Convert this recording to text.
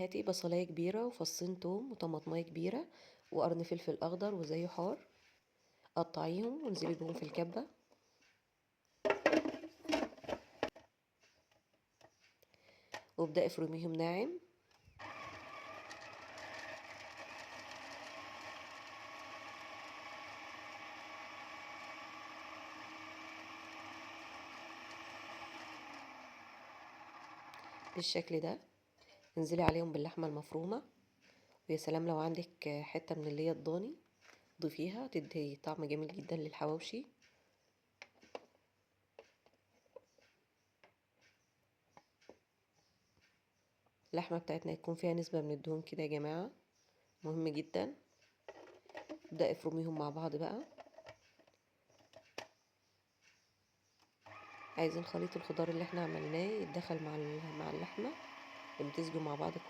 هاتي بصلايه كبيره وفصين توم وطماطمايه كبيره وقرن فلفل اخضر وزي حار، قطعيهم وانزلي بيهم في الكبه، وابدأي افرميهم ناعم. بالشكل ده انزلي عليهم باللحمه المفرومه، ويا سلام لو عندك حته من اللي هي الضاني ضيفيها، تدي طعم جميل جدا للحواوشي. اللحمه بتاعتنا يكون فيها نسبه من الدهون كده يا جماعه، مهم جدا. ابدأي افرميهم مع بعض بقى. عايزين خليط الخضار اللي احنا عملناه يتدخل مع اللحمه ويمتزجوا مع بعض كويس.